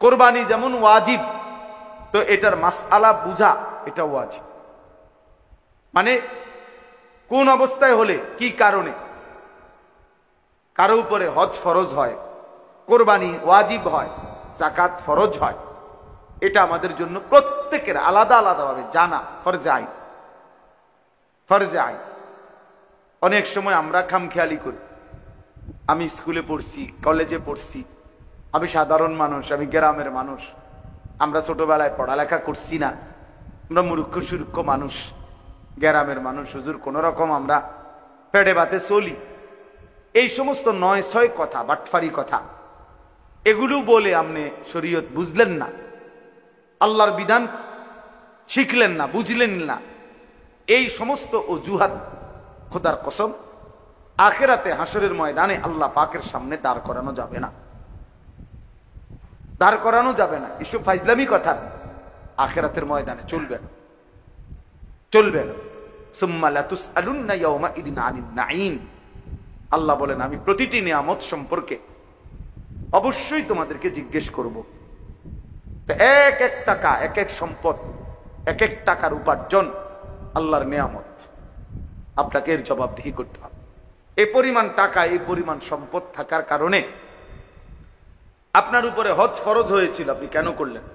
কোরবানি যেমন ওয়াজিব, তো এটার মাসআলা বুঝা এটা ওয়াজিব। মানে কোন অবস্থায় হলে কি কারণে কারো উপরে হজ ফরজ হয়, কোরবানি ওয়াজিব হয়, যাকাত ফরজ হয়, এটা আমাদের জন্য প্রত্যেকের আলাদা আলাদাভাবে জানা ফরজে আইন। ফরজে আইন। অনেক সময় আমরা খামখেয়ালি করি। আমি স্কুলে পড়ছি, কলেজে পড়ছি, আমি সাধারণ মানুষ, আমি গ্রামের মানুষ, আমরা ছোটবেলায় পড়ালেখা করছি না, আমরা মূর্খ সুরক্ষ মানুষ, গ্রামের মানুষ, হুজুর কোন রকম আমরা পেটে ভাতে চলি। এই সমস্ত নয় ছয় কথা, বাটফারি কথা, এগুলো বলে আপনি শরীয়ত বুঝলেন না, আল্লাহর বিধান শিখলেন না, বুঝলেন না। এই সমস্ত অজুহাত খোদার কসম আখিরাতে হাসরের ময়দানে আল্লাহ পাকের সামনে দাঁড় করানো যাবে না, দাঁড় করানো যাবে না। এসব ফাইজলামি কথা আখিরাতের ময়দানে চলবে না, চলবে না। সুম্মা লাতুসআলুন্না ইয়াওমাইদিন আনিন নাঈম। আল্লাহ বলেন, আমি প্রতিটি নিয়ামত সম্পর্কে অবশ্যই তোমাদেরকে জিজ্ঞেস করব। তো এক এক টাকা, এক এক সম্পদ, এক এক টাকার উপার্জন আল্লাহর নিয়ামত, আপনাকে এর জবাবদিহি করতে হবে। এই পরিমাণ টাকা, এই পরিমাণ সম্পদ থাকার কারণে আপনার উপরে হজ ফরজ হয়েছিল, আপনি কেন করলেন?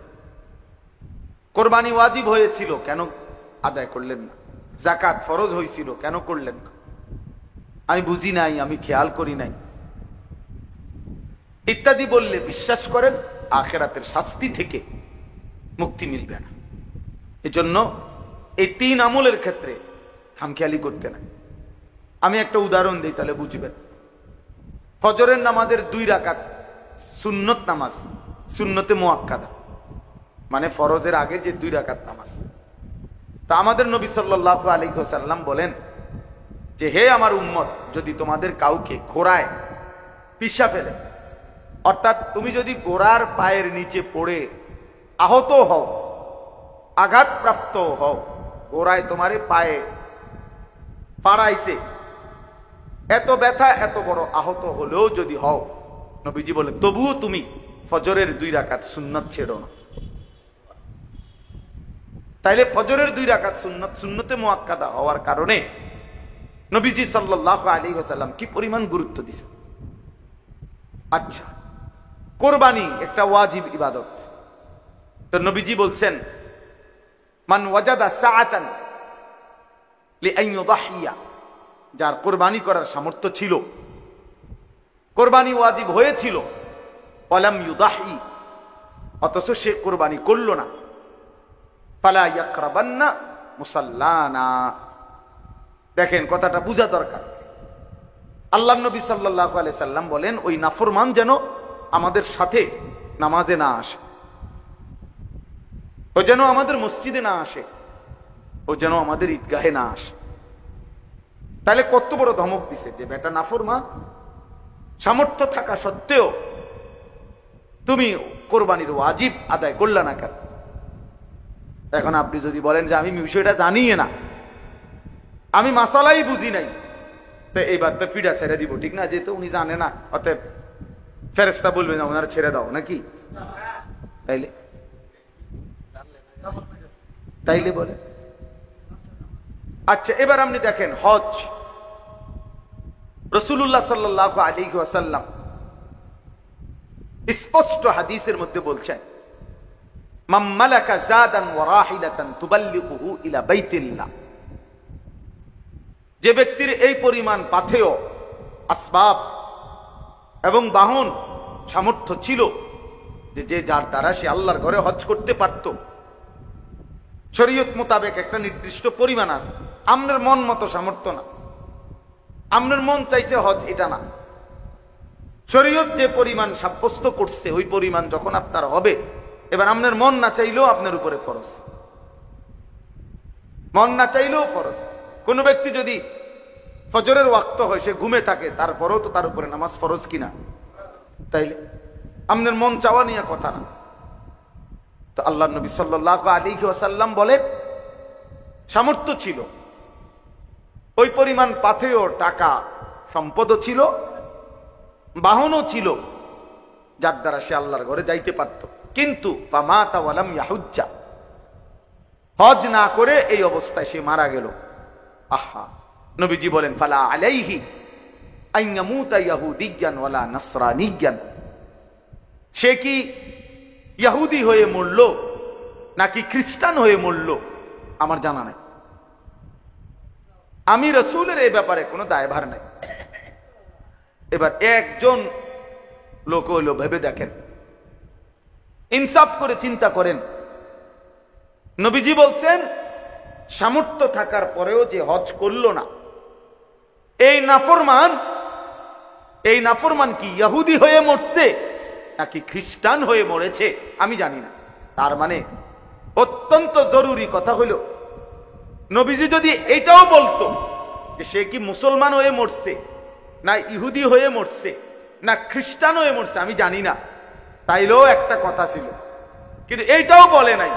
কোরবানি ওয়াজিব হয়েছিল, কেন আদায় করলেন না? যাকাত ফরজ হয়েছিল, কেন করলেন না? আমি বুঝি নাই, আমি খেয়াল করি নাই, ইত্যাদি বললে বিশ্বাস করেন আখিরাতের শাস্তি থেকে মুক্তি মিলবে না। এজন্য এই তিন আমলের ক্ষেত্রে খামখেয়ালি করতে নাই। আমি একটা উদাহরণ দিই, তাহলে বুঝবেন। ফজরের নামাজের 2 রাকাত সুন্নত নামাজ, সুন্নতে মুআক্কাদা, মানে ফরজের আগে যে 2 রাকাত নামাজ। তা আমাদের নবী সাল্লাল্লাহু আলাইহি ওয়াসাল্লাম বলেন যে, হে আমার উম্মত, যদি তোমাদের কাউকে ঘোড়ায় পিষা ফেলে, অর্থাৎ তুমি যদি ঘোড়ার পায়ের নিচে পড়ে আহত হও, আঘাতপ্রাপ্ত হও, ঘোড়ায় তোমারে পায়ে পাড়াইছে, এত ব্যথা, এত বড় আহত হলেও যদি হও, নবীজি বলে তবুও তুমি ফজরের 2 রাকাত সুন্নাত ছেড়ো না। তাইলে ফজরের 2 রাকাত সুন্নাত, সুন্নতে মুআক্কাদা হওয়ার কারণে নবীজি সাল্লাল্লাহু আলাইহি ওয়াসাল্লাম কি পরিমাণ গুরুত্ব দিয়েছেন। আচ্ছা, কোরবানি একটা ওয়াজিব ইবাদত, তো নবীজি বলছেন, মান ওয়াজাদা সাআতান লিআন ইউদাহিয়া, যার কোরবানি করার সামর্থ্য ছিল, কোরবানি ওয়াজিব হয়েছিল, ওয়ালাম ইউদাহি, অথচ সে কোরবানি করল না, ফালা ইয়াকরাবান্না মুসাল্লানা। দেখেন, কথাটা বোঝা দরকার। আল্লাহর নবী সাল্লাল্লাহু আলাইহি সাল্লাম বলেন, ওই নাফরমান যেন আমাদের সাথে নামাজে না আসে, ও যেন আমাদের মসজিদে না আসে, ও যেন আমাদের ঈদগাহে না আসে। তাহলে কত বড় ধমক দিছে যে বেটা নাফরমান, সামর্থ্য থাকা সত্ত্বেও তুমি কোরবানির ওয়াজিব আদায় করলে না কেন? এখন আপনি যদি বলেন যে আমি বিষয়টা জানি না, আমি মাসালাই বুঝি নাই, তো এইবার তো ফিডা ছেড়ে দিব, ঠিক না? যেহেতু উনি জানে না, অতএব ফেরেশতা বলবে না ওনারা ছেড়ে দাও, নাকি? তাইলে তাইলে বলে। আচ্ছা, এবার আপনি দেখেন হজ। রাসূলুল্লাহ সাল্লাল্লাহু আলাইহি ওয়াসাল্লাম স্পষ্ট হাদিসের মধ্যে বলছেন, মান মালাকা যাদান ওয়া রাহিলাতান তুবাল্লিগুহু ইলা বাইতিল্লাহ, যে ব্যক্তির এই পরিমাণ পাথেয়, আসবাব এবং বাহন সামর্থ্য ছিল যে যার দ্বারা সে আল্লাহর ঘরে হজ করতে পারত, শরীয়ত মোতাবেক একটা নির্দিষ্ট পরিমাণ আছে, আপনার মন মতো সামর্থ্য না, আপনার মন চাইছে হজ, এটা না, শরীয়ত যে পরিমাণ সাব্যস্ত করছে ওই পরিমাণ যখন আপনার হবে, এবার আপনার মন না চাইলেও আপনার উপরে ফরজ, মন না চাইলেও ফরজ। কোন ব্যক্তি যদি ফজরের ওয়াক্ত হয়, সে ঘুমে থাকে, তারপরেও তো তার উপরে নামাজ ফরজ কিনা? তাইলে আপনার মন চাওয়া নিয়ে কথা না। তো আল্লাহ নবী সাল্লাল্লাহু আলাইহি ওয়াসাল্লাম বলেন, সামর্থ্য ছিল, ওই পরিমাণ পাথেয়, টাকা, সম্পদও ছিল, বাহনও ছিল, যার দ্বারা সে আল্লাহর ঘরে যাইতে পারত, কিন্তু ফামাতা ওয়ালাম ইয়াহুজ্জা, হজ না করে এই অবস্থায় সে মারা গেল। আহা, নবীজি বলেন ফালা আলাইহি আন ইয়ামুতা ইয়াহুদিয়ান ওয়ালা নাসরানিয়ান, সে কি ইহুদি হয়ে মরল নাকি খ্রিস্টান হয়ে মরল আমার জানা নাই। আমি রাসূলের এই ব্যাপারে কোনো দায়ভার নাই। এবার একজন লোক হইল, ভেবে দেখেন, ইনসাফ করে চিন্তা করেন, নবীজি বলছেন সামর্থ্য থাকার পরেও যে হজ করলো না, এই নাফরমান কি ইহুদি হয়ে মরছে নাকি খ্রিস্টান হয়ে মরেছে আমি জানি না। তার মানে অত্যন্ত জরুরি কথা হইল, নবীজি যদি এটাও বলতো যে সে কি মুসলমান হয়ে মরছে না ইহুদি হয়ে মরছে না খ্রিস্টান হয়ে মরছে আমি জানি না, তাইলেও একটা কথা ছিল। কিন্তু এইটাও বলে নাই,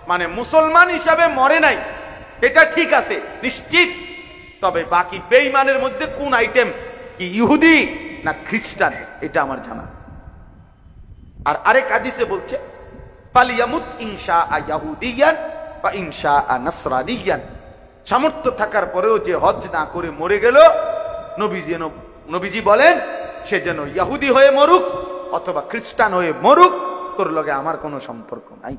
মানে মুসলমান হিসাবে মরে নাই, এটা ঠিক আছে নিশ্চিত, তবে বাকি বেঈমানের মধ্যে কোন আইটেম, কি ইহুদি না খ্রিস্টান, এটা আমার জানা। আর আরেক হাদিসে বলছে ফালিয়ামুত ইনশাআ ইয়াহুদিয়ান বা ইনশাআ নাসরানিয়ান, সামর্থ্য থাকার পরেও যে হজ না করে মরে গেল, নবীজি বলেন সে যেন ইহুদি হয়ে মরুক অথবা খ্রিস্টান হয়ে মরুক, তোর লগে আমার কোনো সম্পর্ক নাই।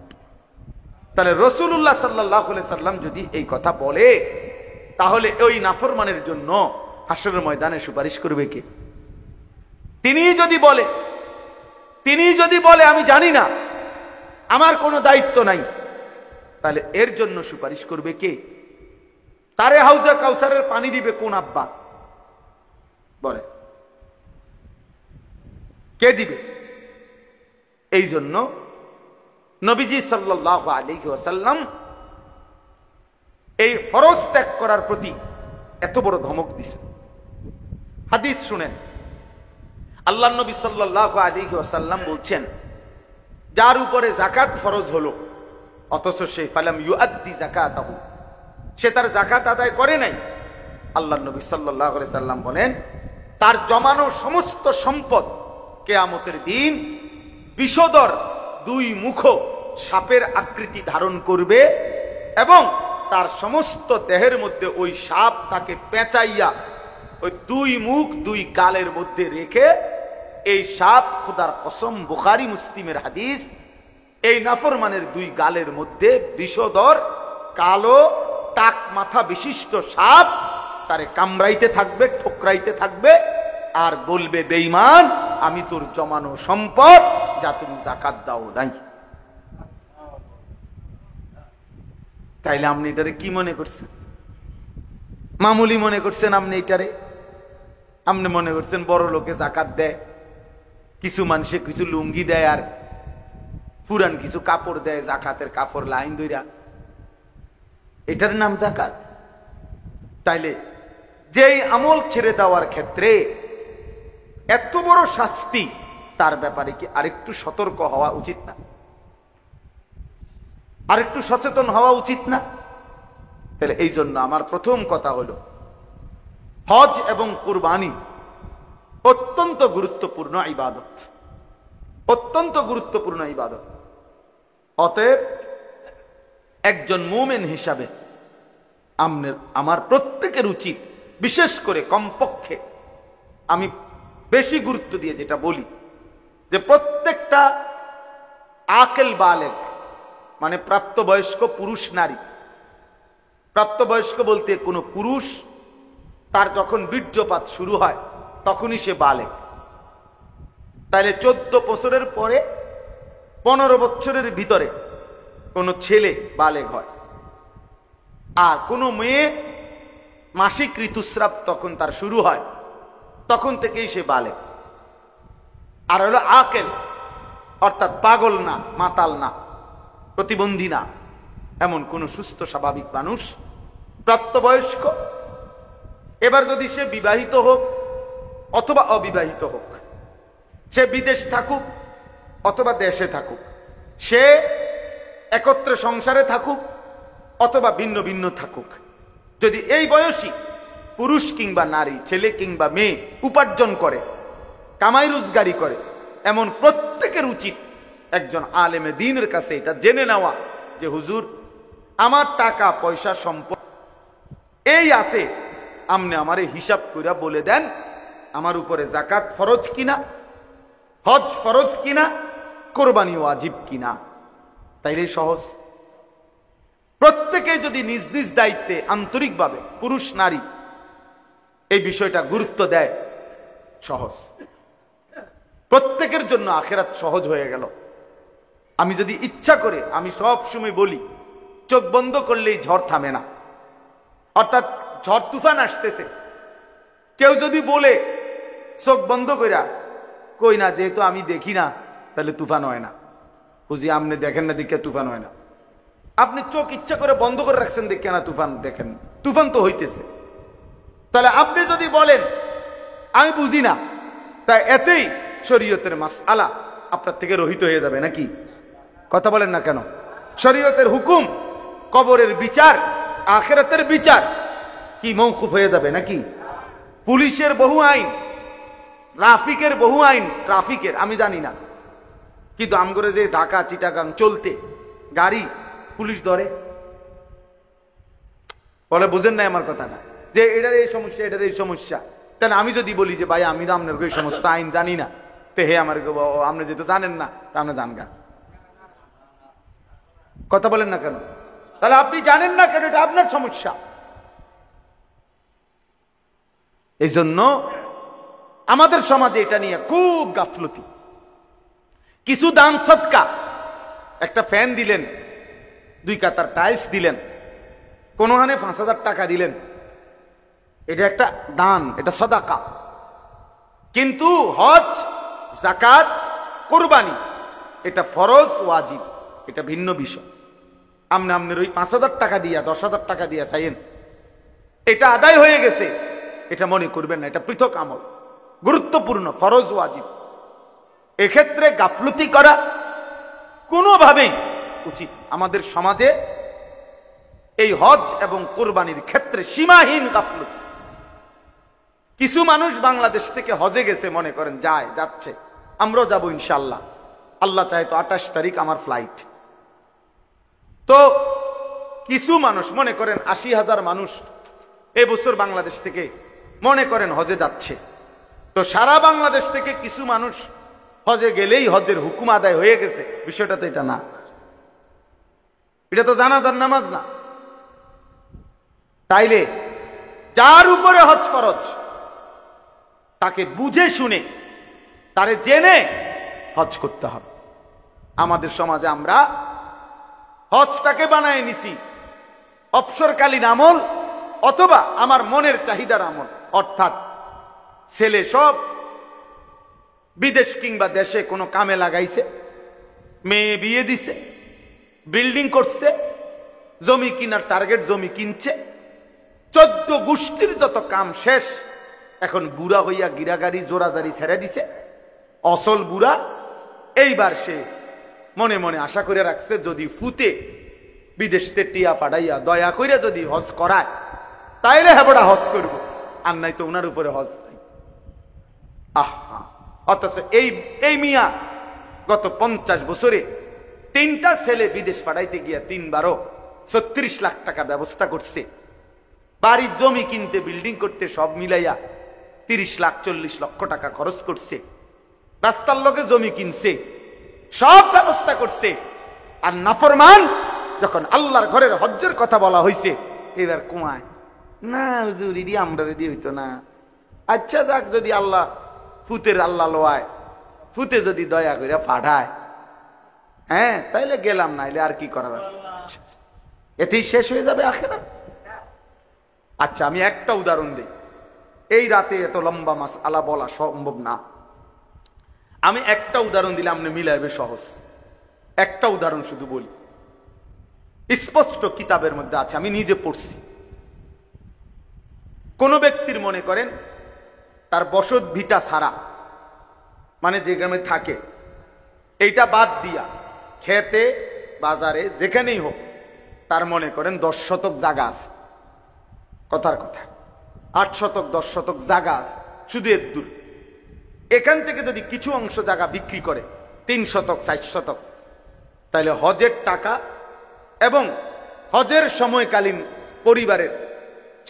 তাহলে রাসূলুল্লাহ সাল্লাল্লাহু আলাইহি সাল্লাম যদি এই কথা বলে, তাহলে ওই নাফরমানের জন্য হাশরের ময়দানে সুপারিশ করবে কে? তিনি যদি বলে আমি জানি না, আমার কোনো দায়িত্ব নাই, তাহলে এর জন্য সুপারিশ করবে কে? তারে হাউজে কাউসারের পানি দিবে কোন আব্বা? বলে কে দিবে? এই জন্য নবীজি সাল্লাল্লাহু আলাইহি ওয়াসাল্লাম এই ফরজ ত্যাগ করার প্রতি এত বড় ধমক দিয়েছেন। হাদিস শুনেন, আল্লাহর নবী সাল্লাল্লাহু আলাইহি ওয়াসাল্লাম বলছেন, যার উপরে যাকাত ফরজ হলো অথচ সে ফালাম ইউআদ্দি যাকাতাহু, সে তার যাকাত আদায় করে নাই, আল্লাহর নবী সাল্লাল্লাহু আলাইহি সাল্লাম বলেন তার জমানো সমস্ত সম্পদ কিয়ামতের দিন বিষধর দুই মুখ সাপের আকৃতি ধারণ করবে এবং তার সমস্ত দেহের মধ্যে ওই সাপ তাকে পেঁচাইয়া ওই দুই মুখ দুই গালের মধ্যে রেখে, এই সাপ, খোদার কসম বুখারী মুসলিমের হাদিস, এই নাফরমানের দুই গালের মধ্যে বিষধর কালো টাক মাথা বিশিষ্ট সাপ তারে কামড়াইতে থাকবে, ঠোকরাইতে থাকবে আর বলবে, বেঈমান, আমি তোর জমানো সম্পদ যা তুমি যাকাত দাও নাই। তাইলে আপনি এটারে কি মনে করছেন? মামুলি মনে করছেন আপনি এটারে? আপনি মনে করছেন বড় লোকে যাকাত দেয়, কিছু মানুষে কিছু লুঙ্গি দেয় আর পুরান কিছু কাপড় দেয়, যাকাতের কাপড় লাইন ধইরা, এটার নাম যাকাত? তাইলে যেই আমল ছেড়ে দেওয়ার ক্ষেত্রে এত বড় শাস্তি, তার ব্যাপারে কি আরেকটু সতর্ক হওয়া উচিত না? আরেকটু সচেতন হওয়া উচিত না? তাহলে এই জন্য আমার প্রথম কথা হলো, হজ এবং কুরবানি অত্যন্ত গুরুত্বপূর্ণ ইবাদত, অত্যন্ত গুরুত্বপূর্ণ ইবাদত। অতএব একজন মুমিন হিসাবে আমার প্রত্যেকের উচিত, বিশেষ করে কমপক্ষে আমি বেশি গুরুত্ব দিয়ে যেটা বলি, যে প্রত্যেকটা আকেল বালেগ মানে প্রাপ্তবয়স্ক পুরুষ নারী, প্রাপ্তবয়স্ক বলতে কোনো পুরুষ তার যখন বীর্যপাত শুরু হয় তখনই সে বালেগ। তাইলে 14 বছরের পরে 15 বছরের ভিতরে কোনো ছেলে বালেগ হয়, আর কোনো মেয়ে মাসিক ঋতুস্রাব তখন তার শুরু হয়, তখন থেকেই সে বালেগ। আর হলো আকেল, অর্থাৎ পাগল না, মাতাল না, প্রতিবন্ধী না, এমন কোন সুস্থ স্বাভাবিক মানুষ প্রাপ্তবয়স্ক। এবার যদি সে বিবাহিত হোক অথবা অবিবাহিত হোক, সে বিদেশ থাকুক অথবা দেশে থাকুক, সে একত্রে সংসারে থাকুক অথবা ভিন্ন ভিন্ন থাকুক, যদি এই বয়সী পুরুষ কিংবা নারী, ছেলে কিংবা মেয়ে উপার্জন করে, কামাই রোজগারি করে, এমন প্রত্যেকের উচিত একজন আলেমে দ্বীনের কাছে এটা জেনে নেওয়া যে হুজুর আমার টাকা পয়সা সম্পদ এই আছে, আপনি আমারে হিসাব কইরা বলে দেন আমার উপরে যাকাত ফরজ কিনা, হজ ফরজ কিনা, কোরবানি ওয়াজিব কিনা। তাইলে সহজ। প্রত্যেকে যদি নিজ নিজ দায়িত্বে আন্তরিকভাবে পুরুষ নারী এই বিষয়টা গুরুত্ব দেয়, সহজ। প্রত্যেকের জন্য আখিরাত সহজ হয়ে গেল। আমি যদি ইচ্ছা করে, আমি সব সময় বলি, চোখ বন্ধ করলেই ঝড় থামে না। অর্থাৎ ঝড় তুফান আসতেছে, কেউ যদি বলে চোখ বন্ধ কইরা কই না, যেহেতু আমি দেখি না তাহলে তুফান হয় না। বুঝি আপনি দেখেন না দেখে তুফান হয় না। আপনি চোখ ইচ্ছা করে বন্ধ করে রাখছেন দেখে না তুফান দেখেন, তুফান তো হইতেছে। তাহলে আপনি যদি বলেন আমি বুঝি না, তাই এতেই শরীয়তের মাসআলা আপনার থেকে রহিত হয়ে যাবে নাকি? কথা বলেন না কেন? শরীয়তের হুকুম, কবরের বিচার, আখিরাতের বিচার কি মওকুফ হয়ে যাবে নাকি? পুলিশের বহু আইন, ট্রাফিকের বহু আইন, ট্রাফিকের আমি জানি না, কিন্তু আমগরে যে ঢাকা চিটাগাং চলতে গাড়ি পুলিশ ধরে, বলে বুঝেন না আমার কথাটা, যে এটার এই সমস্যা, এটার এই সমস্যা। তাহলে আমি যদি বলি যে ভাই আমি তো আপনার ওই সমস্ত আইন জানি না, তো হে আমার আপনি যেহেতু জানেন না তা আপনি জানগা। কথা বলেন না কেন? তাহলে আপনি জানেন না কেন, এটা আপনার সমস্যা। এই জন্য আমাদের সমাজে এটা নিয়ে খুব গাফলতি। কিছু দান সদকা, একটা ফ্যান দিলেন, 2 কাতার টাইলস দিলেন, কোনখানে 5,000 টাকা দিলেন, এটা একটা দান, এটা সাদাকা। কিন্তু হজ, যাকাত, কুরবানি এটা ফরজ ওয়াজিব, এটা ভিন্ন বিষয়। আপনার ওই 5,000 টাকা দিয়া 10,000 টাকা দিয়া চাইেন এটা আদায় হয়ে গেছে, এটা মনে করবেন না, এটা পৃথক আমল, গুরুত্বপূর্ণ, ফরজ ওয়াজিব। এক্ষেত্রে গাফলতি করা কোনোভাবেই উচিত। আমাদের সমাজে এই হজ এবং কোরবানির ক্ষেত্রে সীমাহীন গাফলতি। কিছু মানুষ বাংলাদেশ থেকে হজে গেছে, মনে করেন যাচ্ছে, আমরাও যাবো ইনশাআল্লাহ, আল্লাহ চাহে তো 28 তারিখ আমার ফ্লাইট। তো কিছু মানুষ মনে করেন 80,000 মানুষ এবছর বাংলাদেশ থেকে মনে করেন হজে যাচ্ছে। তো সারা বাংলাদেশ থেকে কিছু মানুষ হজে গেলেই হজের হুকুম আদায় হয়ে গেছে, বিষয়টা তো এটা না। এটা তো জানাজার নামাজ না। তাইলে যার উপরে হজ ফরজ তাকে বুঝে শুনে, তারে জেনে হজ করতে হবে। আমাদের সমাজে আমরা হজটাকে বানায় নিছি অবসরকালীন আমল অথবা আমার মনের চাহিদার আমল। অর্থাৎ ছেলে সব বিদেশ কিংবা দেশে কোনো কামে লাগাইছে, মেয়ে বিয়ে দিছে, বিল্ডিং করছে, জমি কিনার টার্গেট, জমি কিনছে, 14 গোষ্ঠীর যত কাম শেষ। এখন বুড়া হইয়া গিরাগাড়ি জোরাজারি ছেড়ে দিছে, অসল বুড়া। এইবার সে মনে মনে আশা করে রাখছে যদি ফুতে বিদেশতে টিয়া ফাটাইয়া দয়া কইরা যদি হজ করায় তাইলে হেবড়া হজ করব, আর নাই তো ওনার উপরে হজ নাই। আহা! অথচ এই মিয়া গত 50 বছরে 3টা ছেলে বিদেশ পাঠাইতে গিয়া 3বারও 36 লাখ টাকা ব্যবস্থা করছে। বাড়ির জমি কিনতে, বিল্ডিং করতে সব মিলাইয়া 30 লাখ 40 লক্ষ টাকা খরচ করছে। রাস্তার লোকে জমি কিনছে, সব ব্যবস্থা করছে। আর নাফরমান যখন আল্লাহর ঘরের হজ্জের কথা বলা হয়েছে, এবার কুমায় না, হুজুর ইডি আমরা রেডি হইতো না। আচ্ছা যাক, যদি আল্লাহ ফুতের আল্লাহ লোয়ায়, ফুতে যদি দয়া করে পাঠায়, হ্যাঁ তাইলে গেলাম, নাইলে আর কি করার আছে, এতেই শেষ হয়ে যাবে আখিরাত। আচ্ছা আমি একটা উদাহরণ দিই, এই রাতে এত লম্বা মাসআলা বলা সম্ভব না। আমি একটা উদাহরণ দিলে আপনি মিলাইবে সহজ। একটা উদাহরণ শুধু বলি, স্পষ্ট কিতাবের মধ্যে আছে, আমি নিজে পড়ছি। কোন ব্যক্তির মনে করেন তার বসত ভিটা ছাড়া, মানে যে গ্রামে থাকে এইটা বাদ দিয়া খেতে বাজারে যেখানেই হোক তার মনে করেন 10 শতক জায়গা আছে, কথার কথা 8 শতক 10 শতক জায়গা আছে, শুধু এর দূর। এখান থেকে যদি কিছু অংশ জায়গা বিক্রি করে 3 শতক 4 শতক, তাহলে হজের টাকা এবং হজের সময়কালীন পরিবারের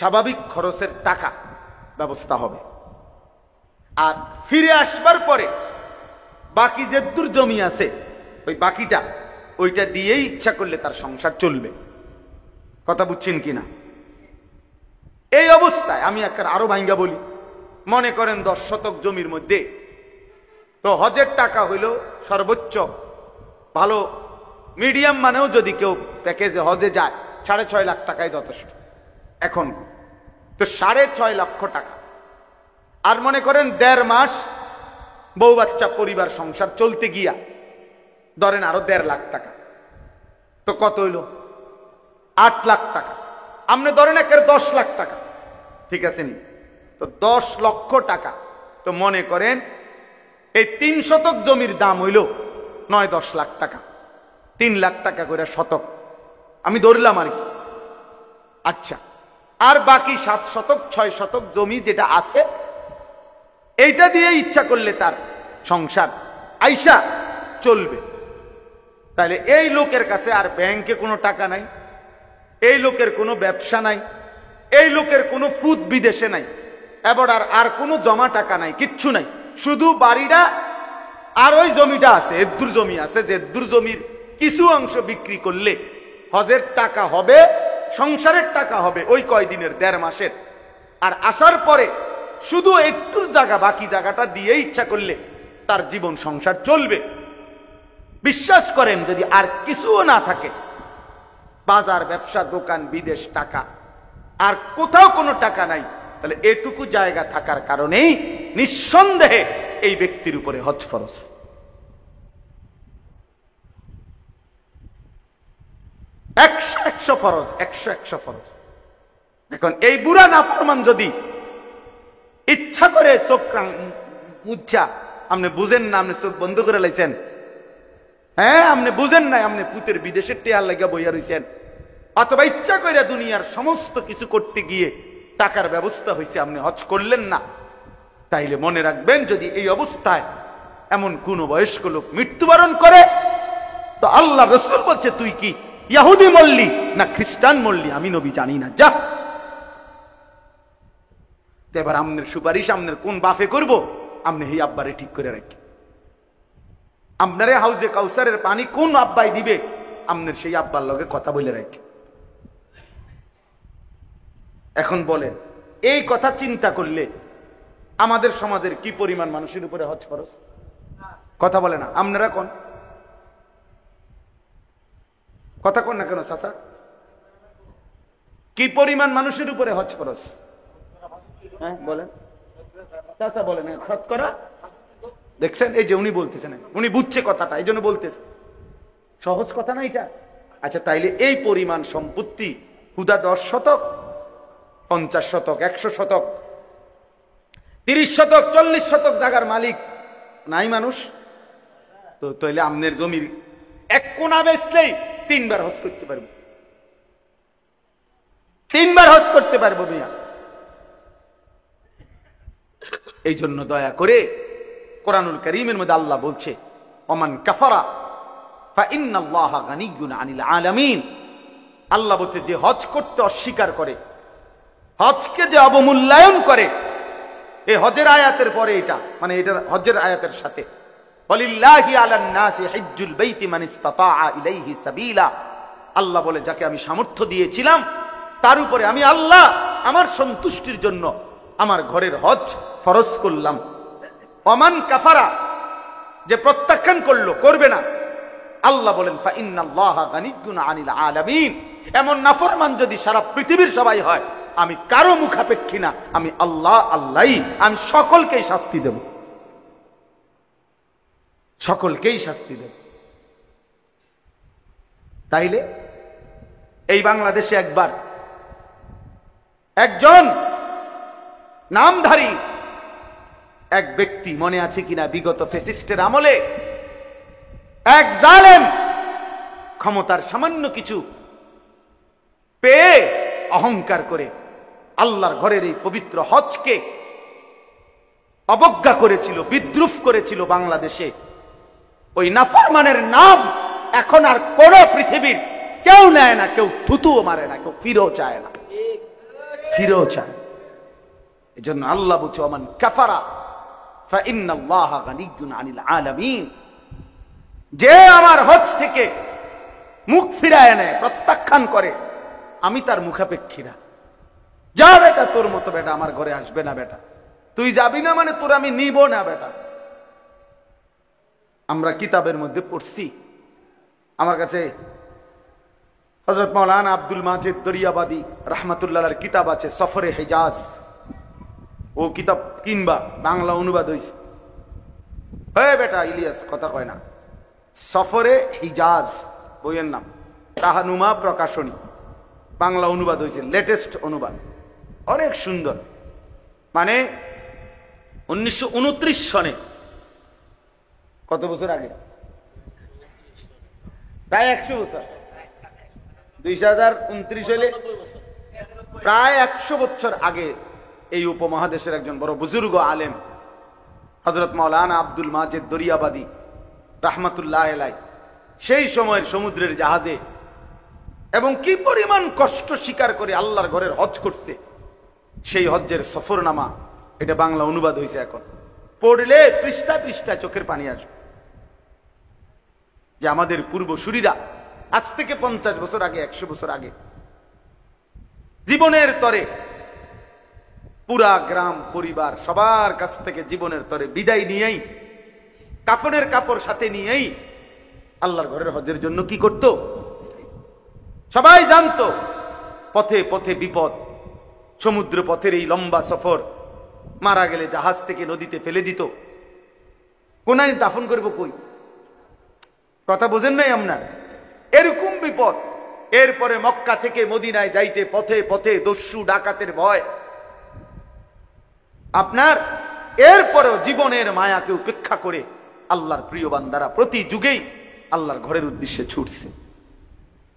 স্বাভাবিক খরচের টাকা ব্যবস্থা হবে। আর ফিরে আসবার পরে বাকি যে দূর জমি আছে ওই বাকিটা ওইটা দিয়েই ইচ্ছা করলে তার সংসার চলবে। কথা বুঝছেন কিনা? এই অবস্থায় আমি একটা আরো ভাঙ্গা বলি, মনে করেন 10 শতক জমির মধ্যে তো হজের টাকা হইল সর্বোচ্চ ভালো মিডিয়াম, মানেও যদি কেউ প্যাকেজে হজে যায় 6.5 লাখ টাকায় যথেষ্ট এখন, তো 6.5 লক্ষ টাকা। আর মনে করেন 1.5 মাস বউ বাচ্চা পরিবার সংসার চলতে গিয়া ধরেন আরো 1.5 লাখ টাকা, তো কত হইল? 8 লাখ টাকা। আপনি ধরেন একের 10 লাখ টাকা, ঠিক আছে নি? তো 10 লক্ষ টাকা। তো মনে করেন এই 3 শতক জমির দাম হইল 9-10 লাখ টাকা, 3 লাখ টাকা করে শতক, আমি ধরলাম আর কি। আচ্ছা, আর বাকি 7 শতক 6 শতক জমি যেটা আছে এইটা দিয়ে ইচ্ছা করলে তার সংসার আইসা চলবে। তাহলে এই লোকের কাছে আর ব্যাংকে কোনো টাকা নাই, এই লোকের কোনো ব্যবসা নাই, এই লোকের কোনো ফুদ বিদেশে নাই, এবার আর কোনো জমা টাকা নাই, কিচ্ছু নাই, শুধু বাড়িটা আর ওই জমিটা আছে, এদ্দুর জমি আছে, যে এদ্দুর জমির কিছু অংশ বিক্রি করলে হজের টাকা হবে, সংসারের টাকা হবে ওই কয়দিনের 1.5 মাসের। আর আসার পরে শুধু একটু জায়গা, বাকি জায়গাটা দিয়ে ইচ্ছা করলে তার জীবন সংসার চলবে। বিশ্বাস করেন যদি আর কিছুও না থাকে, বাজার ব্যবসা দোকান বিদেশ টাকা আর কোথাও কোনো টাকা নাই, তাহলে এটুকু জায়গা থাকার কারণেই নিঃসন্দেহে এই ব্যক্তির উপরে হজ ফরজ। একশো ফরজ, 100 ফরজ। এখন এই বুড়া নাফরমান যদি ইচ্ছা করে চোখ মুচ্ছা, আপনি বুঝেন না, আপনি চোখ বন্ধ করে লাইছেন, হ্যাঁ আপনি বুঝেন নাই, আপনি পুতের বিদেশের টেয়ার লাগা বইয়া রইছেন, অথবা ইচ্ছা করে দুনিয়ার সমস্ত কিছু করতে গিয়ে টাকার ব্যবস্থা হয়েছে, আপনি হজ করলেন না, তাইলে মনে রাখবেন যদি এই অবস্থায় এমন কোন বয়স্ক লোক মৃত্যুবরণ করে, তো আল্লাহ রাসূল বলছে তুই কি ইহুদি মরলি না খ্রিস্টান মরলি, আমি নবী জানি না, যা। এবার আমনের সুপারিশ আমনের কোন বাফে করব, আমনে এই আব্বারে ঠিক করে রাখি, আপনারে হাউজে কাউসারের পানি কোন আব্বাই দিবে, আমনের সেই আব্বার লগে কথা বলে রাখি। এখন বলেন এই কথা চিন্তা করলে আমাদের সমাজের কি পরিমাণ মানুষের উপরে হজ ফরজ? কথা বলে না, আপনারা কোন কথা কোন না কেন চাচা, কি পরিমাণ মানুষের উপরে হজ ফরজ? হ্যাঁ বলেন চাচা, বলেন। শতকরা দেখছেন, এই যে উনি বলতেছেন, উনি বুঝছে কথাটা, এই জন্য বলতেছে, সহজ কথা না এটা। আচ্ছা তাইলে এই পরিমাণ সম্পত্তি হুদা 10 শতক 50 শতক 100 শতক 30 শতক 40 শতক জায়গার মালিক নাই মানুষ, তো তাইলে আমনের জমির এক কোণা বেচলেই 3 বার হজ করতে পারবো, 3 বার হজ করতে পারবো মিয়া। এই জন্য দয়া করে কোরআনুল কারীমের মধ্যে আল্লাহ বলছে ওমান কাফারা ফাইন্নাল্লাহা গানিয়্যুন আনিল আলামিন। আল্লাহ বলছে যে হজ করতে অস্বীকার করে, হজকে যে অবমূল্যায়ন করে, এই হজের আয়াতের পরে এটা, মানে এটা হজের আয়াতের সাথে ওয়ালিল্লাহি আলান নাসি হিজ্জুল বাইতি মান ইসতাতাআ ইলাইহি সাবিলা, আল্লাহ বলে যাকে আমি সামর্থ্য দিয়েছিলাম তার উপরে আমি আল্লাহ আমার সন্তুষ্টির জন্য আমার ঘরের হজ ফরজ করলাম। ওমান কাফারা, যে প্রত্যাখ্যান করলো, করবে না, আল্লাহ বলেন ফাইন্নাল্লাহা গানিয়্যুন আনিল আলামিন। এমন নাফরমান যদি সারা পৃথিবীর সবাই হয়, আমি কারো মুখাপেক্ষী না, আমি আল্লাহ আল্লাহই, আমি সকলকেই শাস্তি দেব, সকলকেই শাস্তি দেব। তাইলে এই বাংলাদেশে একবার একজন নামধারী এক ব্যক্তি, মনে আছে কিনা বিগত ফ্যাসিস্টের আমলে এক জালেম ক্ষমতার সামান্য কিছু পেয়ে অহংকার করে আল্লাহর ঘরের এই পবিত্র হজকে অবজ্ঞা করেছিল, বিদ্রুপ করেছিল বাংলাদেশে। ওই নাফরমানের নাম এখন আর কোন পৃথিবীর কেউ নেয় না, কেউ থুতুও মারে না, কেউ ফিরেও চায় না, ফিরেও চায়। এই জন্য আল্লাহ বলছে ওমান কাফারা ফাইন্নাল্লাহা গানিয়্যুন আনিল আলামিন, যে আমার হজ থেকে মুখ ফিরায় নেয়, প্রত্যাখ্যান করে, আমি তার মুখাপেক্ষী না। যা বেটা, তোর মতো বেটা আমার ঘরে আসবে না বেটা, তুই যাবি না মানে তোর আমি নিব না বেটা। আমরা কিতাবের মধ্যে পড়ছি, আমার কাছে হযরত মাওলানা আব্দুল মাজিদ দরিয়াবাদী রাহমাতুল্লাহর কিতাব আছে সফরে হিজাজ, ও কিতাব কিনবা, বাংলা অনুবাদ হয়েছে। হে বেটা ইলিয়াস কথা কয় না, সফরে হিজাজ বইয়ের নাম, রাহনুমা প্রকাশনী, বাংলা অনুবাদ হয়েছে, লেটেস্ট অনুবাদ, অনেক সুন্দর। মানে 1929 সনে, কত বছর আগে, প্রায় 100 বছর, 2029 হলে প্রায় 100 বছর আগে এই উপমহাদেশের একজন বড় বুজুর্গ আলেম হযরত মাওলানা আব্দুল মাজিদ দরিয়াবাদী রাহমাতুল্লাহ আলাইহি সেই সময়ের সমুদ্রের জাহাজে এবং কি পরিমাণ কষ্ট স্বীকার করে আল্লাহর ঘরের হজ করছে, সেই হজ্জের সফরনামা, এটা বাংলা অনুবাদ হয়েছে। এখন পড়লে পৃষ্ঠা পৃষ্ঠা চোখের পানি আসবে, যে আমাদের পূর্বসূরীরা আজ থেকে 50 বছর আগে, 100 বছর আগে জীবনের তরে পুরা গ্রাম পরিবার সবার কাছ থেকে জীবনের তরে বিদায় নিয়েই, কাফনের কাপড় সাথে নিয়েই আল্লাহর ঘরের হজের জন্য কি করত? সবাই জানতো পথে পথে বিপদ, সমুদ্র পথের এই লম্বা সফর, মারা গেলে জাহাজ থেকে নদীতে ফেলে দিত, কোনায় দাফন করব কই? কথা বোঝেন নাই আপনার? এরকম বিপদ। এরপরে মক্কা থেকে মদিনায় যাইতে পথে পথে দস্যু ডাকাতের ভয় আপনার, এরপরেও জীবনের মায়াকে উপেক্ষা করে আল্লাহর প্রিয় বান্দারা প্রতি যুগেই আল্লাহর ঘরের উদ্দেশ্যে ছুটছে।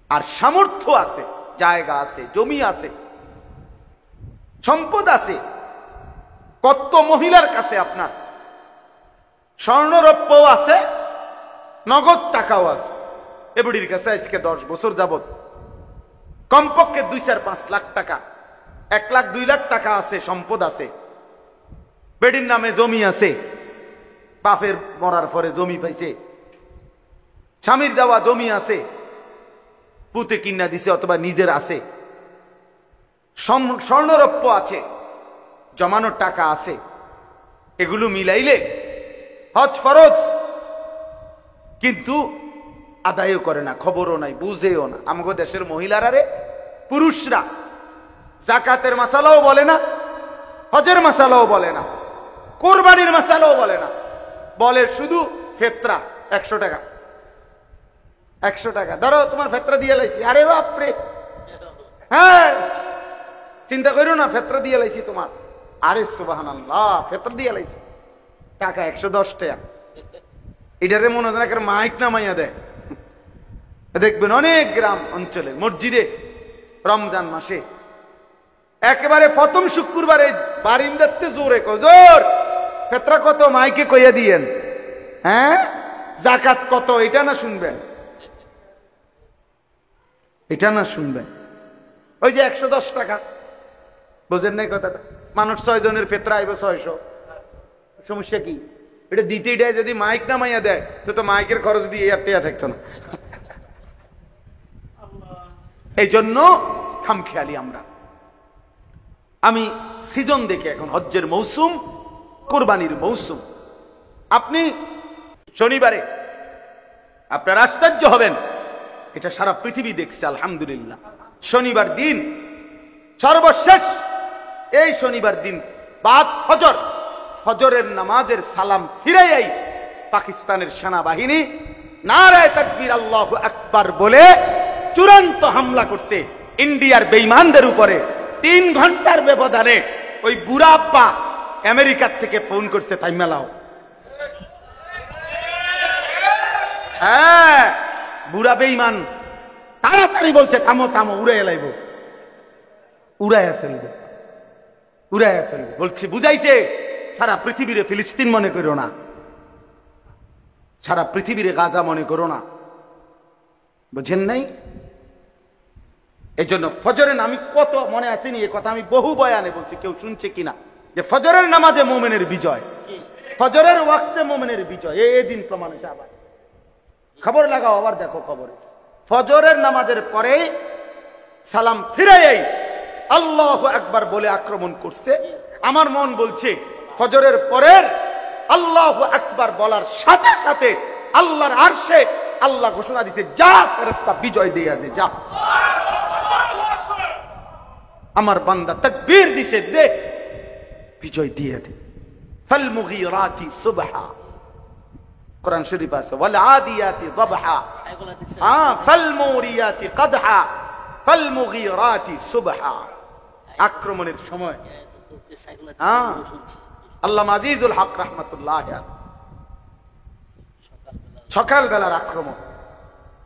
আর সামর্থ্য আছে, জায়গা আছে, জমি আছে, সম্পদ আছে, কত মহিলার কাছে আপনার স্বর্ণরৌপ্যও আছে, নগদ টাকাও আছে। এবড়ির কাছে আজকে 10 বছর যাবত কমপক্ষে 2-4-5 লাখ টাকা, 1 লাখ 2 লাখ টাকা আছে, সম্পদ আছে, বেডির নামে জমি আছে, বাপের মরার পরে জমি পাইছে, স্বামীর দেওয়া জমি আছে, পুতে কিনা দিছে অথবা নিজের আছে, স্বর্ণরৌপ্য আছে, জমানোর টাকা আছে। এগুলো মিলাইলে হজ ফরজ, কিন্তু আদায়ও করে না, খবরও নাই, বুঝেও না। আমাদের দেশের মহিলারা রে, পুরুষরা যাকাতের মাসালাও বলে না, হজের মাসালাও বলে না, কোরবানির মাসালাও বলে না, বলে শুধু ফেতরা 100 টাকা, 100 টাকা ধরো তোমার ফেতরা দিয়ে লাইছি। আরে বাপরে, হ্যাঁ চিন্তা করো না, ফেতরা দিয়ে লাইছি তোমার। আরে সুবহানাল্লাহ, ফেতরা দিয়ে লাইছি, টাকা 110 টাকা। এটারে মনে হয় একটা মাইক নামাইয়া দেয়। দেখবেন অনেক গ্রাম অঞ্চলে মসজিদে রমজান মাসে একেবারে প্রথম শুক্রবারে বারিন্দাতে জোরে জোর ফেতরা কত মাইকে কইয়া দিয়েন, হ্যাঁ জাকাত কত, এটা না শুনবেন, এটা না শুনবেন। ওই যে 110 টাকা, বোঝেন নাই কথাটা? মানুষ 6 জনের ফেতরা আইব 600, সমস্যা কি? এটা দিতে দেয়, যদি মাইক নামাইয়া দেয় তো মাইকের খরচ দিয়ে আর টেয়া থাকতো না। এই জন্য খামখেয়ালি আমরা। আমি সিজন দেখে, এখন হজ্জের মৌসুম, কোরবানির মৌসুম। আপনি শনিবারে আপনার আশ্চর্য হবেন, এটা সারা পৃথিবী দেখছে আলহামদুলিল্লাহ। শনিবার দিন সর্বশেষ, এই শনিবার দিন বাদ ফজর, ফজরের নামাজের সালাম ফিরাইয়াই পাকিস্তানের সেনাবাহিনী নারায়ে তাকবীর আল্লাহু আকবার বলে চূড়ান্ত হামলা করছে ইন্ডিয়ার বেঈমানদের উপরে। 3 ঘন্টার ব্যবধানে ওই বুড়া আব্বা আমেরিকার থেকে ফোন করছে, থাইমালাও। হ্যাঁ, বুড়া বেঈমান তাড়াতাড়ি বলছে থামো থামো, উড়াইয়া লাইব, উড়াইয়া ফেলবে, উড়াইয়া ফেলবে। বলছে বুঝাইছে সারা পৃথিবীরে ফিলিস্তিন মনে করো না, সারা পৃথিবীর গাজা মনে করো না, বুঝেন নাই? এই জন্য ফজরের আমি কত মনে আসেনি এ কথা, আমি বহু বয়ানে বলছি, কেউ শুনছে কিনা, যে ফজরের নামাজে মোমেনের বিজয়, ফজরের ওয়াক্তে মোমেনের বিজয়। এই দিন প্রমাণ হয়েছে। আবার খবর লাগাও, আবার দেখো খবরে, ফজরের নামাজের পরে সালাম ফিরাই আল্লাহু আকবার বলে আক্রমণ করছে। আমার মন বলছে ফজরের পরের আল্লাহু আকবার বলার সাথে সাথে আল্লাহর আরশে আল্লাহ ঘোষণা দিছে, যা ফেরেশতা বিজয় দিয়ে দে, যা। আমার বান্দা তাকবীর দিছে, দে বিজয় দিয়ে দে। ফাল মুগীরাতি সুবহা, কোরআন শরীফ আছে, ওয়াল আদিয়াতি যাবহা, ফাল মুরিয়াতি কদহা, ফাল মুগীরাতি সুবহা। আক্রমণের সময় আল্লামা আজিজুল হক রাহমাতুল্লাহ আলাইহি সকাল বেলার আক্রমণ,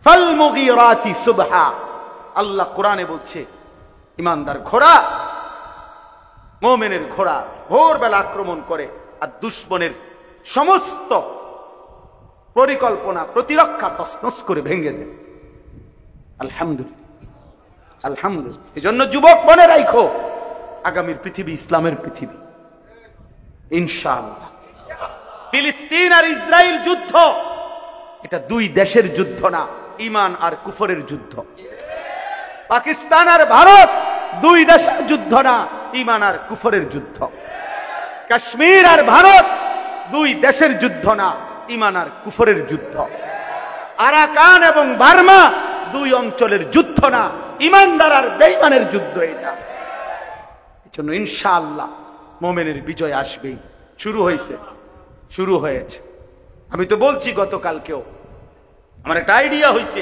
ফাল মুগীরাতি সুবহা। আল্লাহ কোরআনে বলছে ইমানদার ঘোড়া, মুমিনের ঘোড়া ভোরবেলা আক্রমণ করে আর দুশমনের সমস্ত পরিকল্পনা প্রতিরক্ষা তছনছ করে ভেঙে দেয়। আলহামদুলিল্লাহ, আলহামদুলিল্লাহ। এই জন্য যুবক মনে রাখো, আগামীর পৃথিবী ইসলামের পৃথিবী ইনশাআল্লাহ। ফিলিস্তিন আর ইসরায়েল যুদ্ধ, এটা দুই দেশের যুদ্ধ না, ঈমান আর কুফরের যুদ্ধ। পাকিস্তান আর ভারত দুই দেশের যুদ্ধ না, ঈমান আর কুফরের যুদ্ধ। কাশ্মীর আর ভারত দুই দেশের যুদ্ধ না, ঈমান আর কুফরের যুদ্ধ। আরাকান এবং বার্মা দুই অঞ্চলের যুদ্ধ না, ঈমানদার আর বেঈমানের যুদ্ধ এটা। এজন্য ইনশাআল্লাহ মুমিনের বিজয় আসবেই। শুরু হয়েছে, শুরু হয়েছে। আমি তো বলছি গতকালকেও, আমার একটা আইডিয়া হয়েছে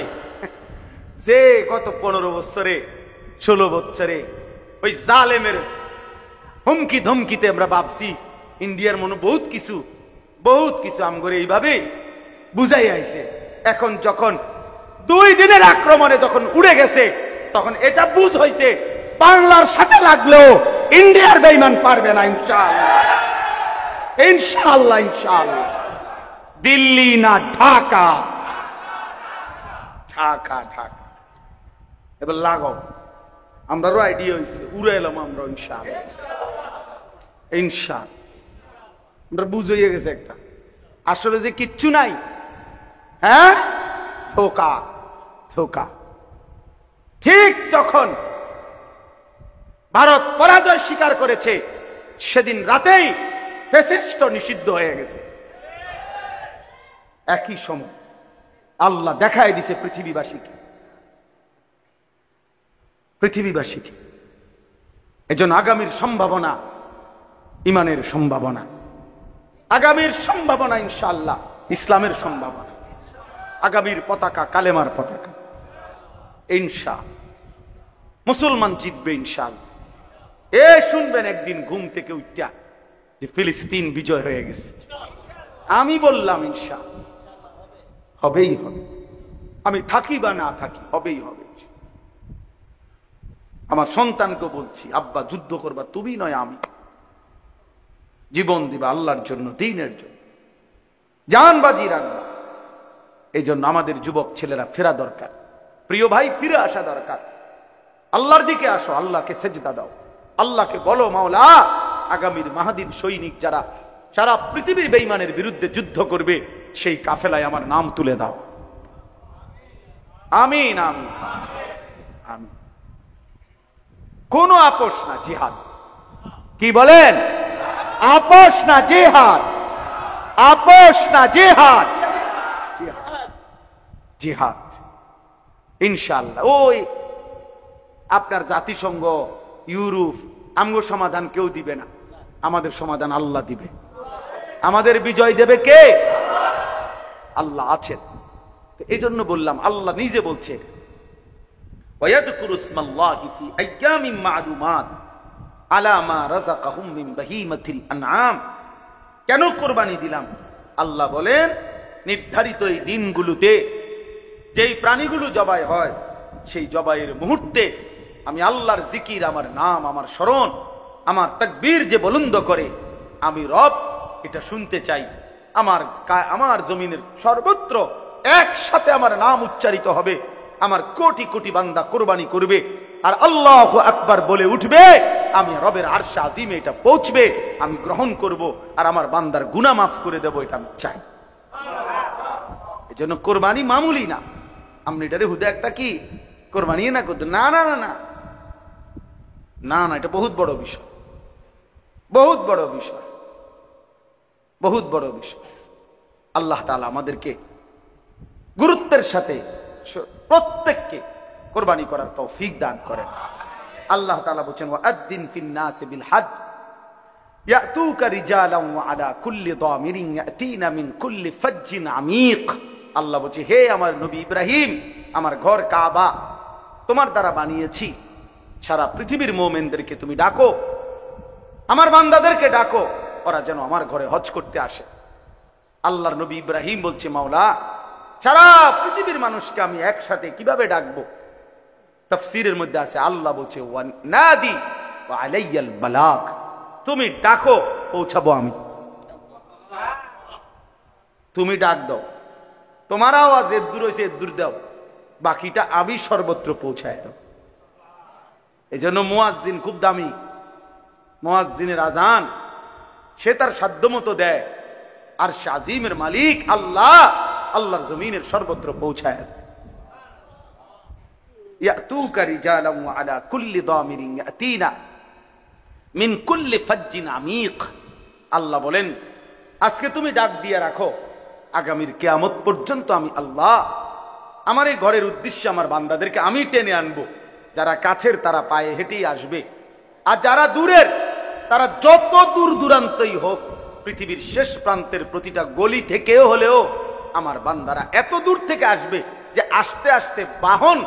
যে গত 15 বছরে 16 বছরে ওই জালেমের হুমকি ধমকিতে আমরা ভাবছি ইন্ডিয়ার মনে বহুত কিছু আমগরে এইভাবে বুঝাই আইছে। এখন যখন 2 দিনের আক্রমণে যখন উড়ে গেছে, তখন এটা বুঝ হয়েছে বাংলার সাথে লাগলেও ইন্ডিয়ার বেঈমান পারবে না। ইনশাআল্লাহ, ইনশাআল্লাহ, ইনশাআল্লাহ। দিল্লি না ঢাকা, ঢাকা, ঢাকা। এবার লাগাও, আমরাও আইডিয়া হয়েছে, উড়ে এলাম আমরা। ইনশাআল্লাহ, ইনশাআল্লাহ। আমরা বুঝে গেছে একটা আসলে যে কিচ্ছু নাই, হ্যাঁ, ধোকা, ধোকা। ঠিক তখন ভারত পরাজয় স্বীকার করেছে, সেদিন রাতেই ফ্যাসিস্ট নিষিদ্ধ হয়ে গেছে। একই সময় আল্লাহ দেখায় দিছে পৃথিবীবাসীকে। এজন্য আগামীর সম্ভাবনা ইমানের সম্ভাবনা, আগামীর সম্ভাবনা ইনশাআল্লাহ ইসলামের সম্ভাবনা, আগামীর পতাকা কালেমার পতাকা। ইনশাআল্লাহ মুসলমান জিতবে ইনশাআল্লাহ। শুনবেন একদিন ঘুম থেকে উঠা যে ফিলিস্তিন বিজয় হয়ে গেছে। আমি বললাম ইনশাআল্লাহ হবেই হবে, আমি থাকি বা না থাকি, হবেই হবে। আমার সন্তানকে বলছি, আব্বা যুদ্ধ করবা তুমি নয় আমি, জীবন দিবা আল্লাহর জন্য, দ্বীনের জন্য, জান বাজি রাখবা। এই জন্য আমাদের যুবক ছেলেরা ফেরা দরকার, প্রিয় ভাই ফিরে আসা দরকার। আল্লাহর দিকে আসো, আল্লাহকে সেজদা দাও, আল্লাহকে বলো মাওলা আগামীর মাহাদির সৈনিক যারা সারা পৃথিবীর বেঈমানের বিরুদ্ধে যুদ্ধ করবে, সেই কাফেলায় আমার নাম তুলে দাও। আমিন, আমিন, আমিন। কোনো আপোষ না, জিহাদ। কি বলেন? আপোষ না, জিহাদ। আপোষ না, জিহাদ, জিহাদ। ইনশাআল্লাহ ওই আপনার জাতিসংঘ, ইউরোপ আমগো সমাধান কেউ দিবে না, আমাদের সমাধান আল্লাহ দিবে। আমাদের বিজয় দেবে কে? আল্লাহ আছেন। এই জন্য বললাম, আল্লাহ নিজে বলছে ওয়ায়াযকুরু ইসমাল্লাহি ফি আইয়ামিন মা'লুমাত আলা মা রাযাকাহুম মিন বাহিমাতিল আনআম। কেন কুরবানি দিলাম? আল্লাহ বলেন নির্ধারিত এই দিনগুলোতে যেই প্রাণীগুলো জবাই হয়, সেই জবাইয়ের মুহূর্তে আমি আল্লাহর জিকির, আমার নাম, আমার স্মরণ, আমার তাকবীর যে বুলন্দ করে, আমি রব এটা শুনতে চাই। আমার জমিনের সর্বত্র একসাথে আমার নাম উচ্চারিত হবে, আমার কোটি কোটি বান্দা কোরবানি করবে, আর আল্লাহু আকবার বলে উঠবে, আমি রবের আরশে আজিমে এটা পৌঁছবে, আমি গ্রহণ করব, আর আমার বান্দার গুনাহ মাফ করে দেব, এটা আমি চাই। এজন্য কোরবানি মামুলি না। আপনি এটারে হুদা একটা কি কোরবানি না করতে, না না না না না না, এটা বহুত বড় বিষয়, বহুত বড় বিষয়, বহুত বড় বিষয়। আল্লাহ তাআলা আমাদেরকে গুরুত্বের সাথে প্রত্যেককে কোরবানি করার তৌফিক দান করেন। আল্লাহ তাআলা বলেন, ওয়াআদ্দিন ফিন নাসি বিল হজ ইয়াতুকা রিজালান ওয়া আলা কুল্লি দামিরিন ইয়াতিনা মিন কুল্লি ফাজ্জিন আমিক। আল্লাহ বলছে, হে আমার নবী ইব্রাহিম, আমার ঘর কাবা তোমার দ্বারা বানিয়েছি, সারা পৃথিবীর মুমিনদেরকে তুমি ডাকো, আমার বান্দাদেরকে ডাকো, ওরা যেন আমার ঘরে হজ করতে আসে। আল্লাহর নবী ইব্রাহিম বলছে, মাওলা সারা পৃথিবীর মানুষকে আমি একসাথে কিভাবে ডাকবো? তাফসীরের মধ্যে আছে, আল্লাহ বলছে, ওয়া নাদি ওয়া আলাইয়াল বালাগ, তুমি ডাকো পৌঁছাবো আমি, তুমি ডাক দাও, তোমার আওয়াজ এর দূর হয়েছে এর দূর দাও, বাকিটা আমি সর্বত্র পৌঁছায় দাও। এই জন্য মুয়াজ্জিন খুব দামি। মুয়াজ্জিনের আজান সে তার সাধ্য মতো দেয়, আর আরশে আজিমের মালিক আল্লাহ, আল্লাহর জমিনের সর্বত্র পৌঁছায় দেয়। ইয়াতুকা রিজালান ওয়া আলা কুল্লি দামিরিন ইয়াতিনা মিন কুল্লি ফাজ্জিন আমিক। আল্লাহ বলেন, আজকে তুমি ডাক দিয়ে রাখো, আগামীর কিয়ামত পর্যন্ত আমি আল্লাহ আমার এই ঘরের উদ্দেশ্যে আমার বান্দাদেরকে আমি টেনে আনবো। যারা কাছের তারা পায়ে হেঁটেই আসবে, আর যারা দূরের তারা যত দূর দূরান্তই হোক, পৃথিবীর শেষ প্রান্তের প্রতিটা গলি থেকেও হলেও আমার বান্দারা এত দূর থেকে আসবে যে আস্তে আস্তে বাহন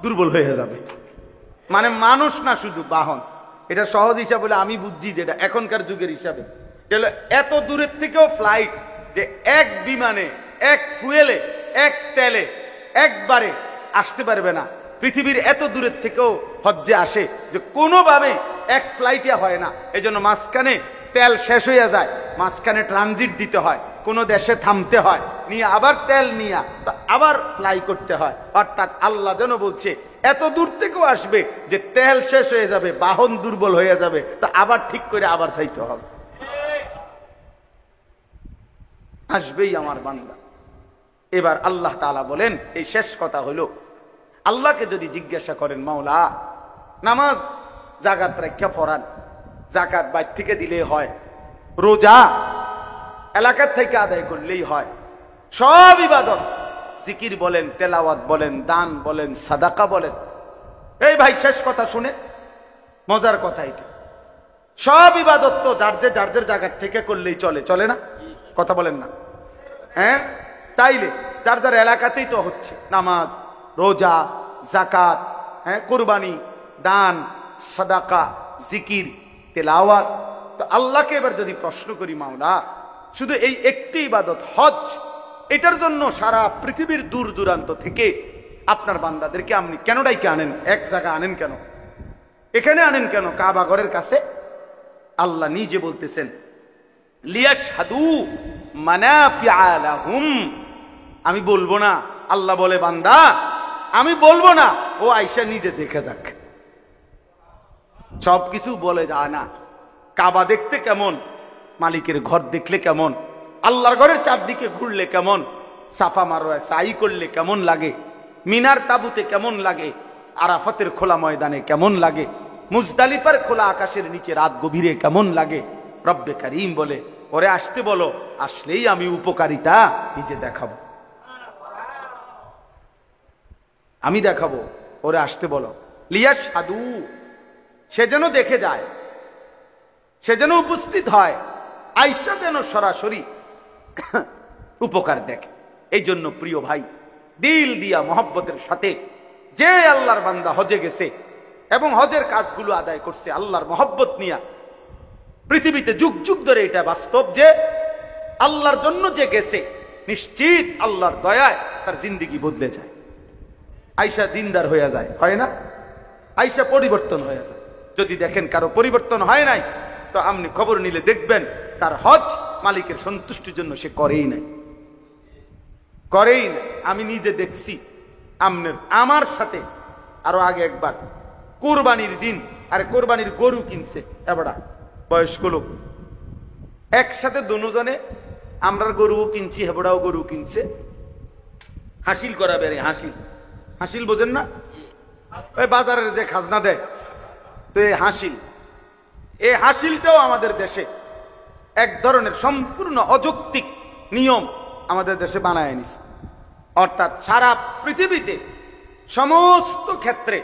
দুর্বল হয়ে যাবে। মানে মানুষ না, শুধু বাহন। এটা সহজ হিসাব বলে আমি বুঝছি, যেটা এখনকার যুগের হিসাবে এত দূরের থেকেও ফ্লাইট, যে এক বিমানে এক ফুয়েলে এক তেলে একবারে আসতে পারবে না। পৃথিবীর এত দূরের থেকেও হজ্জে আসে, যে কোনোভাবে এক ফ্লাইটে হয় না। এই জন্য মাঝখানে তেল শেষ হয়ে যায়, মাঝখানে ট্রানজিট দিতে হয়, কোন দেশে থামতে হয়, নিয়ে আবার তেল নিয়ে আবার ফ্লাই করতে হয়। অর্থাৎ আল্লাহ যেন বলছে, এত দূর থেকেও আসবে যে তেল শেষ হয়ে যাবে, বাহন দুর্বল হয়ে যাবে, তো আবার ঠিক করে আবার চাইতে হবে। আসবেই আমার বান্দা। এবার আল্লাহ তাআলা বলেন, এই শেষ কথা হলো, আল্লাহকে যদি জিজ্ঞাসা করেন, মাওলা নামাজ জাকাত রাখা ফরান, জাকাত বাইর থেকে দিলেই হয়, রোজা এলাকার থেকে আদায় করলেই হয়, সব ইবাদত, জিকির বলেন, তেলাওয়াত বলেন, দান বলেন, সাদাকা বলেন, এই ভাই শেষ কথা শুনে মজার কথা, এটা সব ইবাদত তো যার যে জায়গার থেকে করলেই চলে, চলে না? কথা বলেন না? হ্যাঁ, তাইলে যার যার এলাকাতেই তো হচ্ছে নামাজ, রোজা, জাকাত, হ্যাঁ, কুরবানি, দান, সাদাকা, জিকির, তেলাওয়াত। তো আল্লাহকে এবার যদি প্রশ্ন করি, মাওলা শুধু এই একটি ইবাদত হজ, এটার জন্য সারা পৃথিবীর দূর দূরান্ত থেকে আপনার বান্দাদেরকে আপনি কেন ডাইকে আনেন? এক জায়গায় আনেন কেন? এখানে আনেন কেন? কাবা ঘরের কাছে। আল্লাহ নিজে বলতেছেন, লিয়াশহাদু মানাফিআ লাহুম। আমি বলবো না, আল্লাহ বলে, বান্দা আমি বলবো না, ও আয়েশা নিজে দেখে যাক। সবকিছু বলে যায় না। কাবা দেখতে কেমন, মালিকের ঘর দেখলে কেমন, আল্লাহর ঘরের চারদিকে ঘুরলে কেমন, সাফা মারোয়া সাই করলে কেমন লাগে, মিনার তাবুতে কেমন লাগে, আরাফাতের খোলা ময়দানে কেমন লাগে, মুজদালিফার খোলা আকাশের নিচে রাত গভীরে কেমন লাগে। রব্বে কারীম বলে, ওরে আসতে বলো, আসলেই আমি উপকারিতা নিজে দেখাবো, আমি দেখাবো, ওরে আসতে বলো। লিয়াশহাদু, সে যেন দেখে যায়, সে যেন উপস্থিত হয়, আয়েশা যেন সরাসরি উপকার দেখে। এই জন্য প্রিয় ভাই, দিল দিয়া মহব্বতের সাথে যে আল্লাহর বান্দা হজে গেছে এবং হজের কাজগুলো আদায় করছে আল্লাহর মহব্বত নিয়া, পৃথিবীতে যুগ যুগ ধরে এটা বাস্তব যে আল্লাহর জন্য যে গেছে, নিশ্চিত আল্লাহর দয়ায় তার জিন্দেগি বদলে যায়। আয়েশা দিনদার হয়ে যায়, হয় না? আয়েশা পরিবর্তন হয়ে যায়। যদি দেখেন কারো পরিবর্তন হয় নাই, তো আপনি খবর নিলে দেখবেন তার হজ মালিকের সন্তুষ্টির জন্য সে করেই নাই, করেই নাই। আমি নিজে দেখছি আমার সাথে আরো আগে একবার কোরবানির দিন, আরে কোরবানির গরু কিনছে এবার বয়স্ক লোক, একসাথে দুজনে, আমরার গরুও কিনছি, হেবড়াও গরু কিনছে, হাসিল করা বেড়ে হাসিল, হাসিল বোঝেন না, ওই বাজারের যে খাজনা দেয়, তো এই হাসিলটাও আমাদের দেশে এক ধরনের সম্পূর্ণ অযৌক্তিক নিয়ম আমাদের দেশে বানায় নিছে। অর্থাৎ সারা পৃথিবীতে সমস্ত ক্ষেত্রে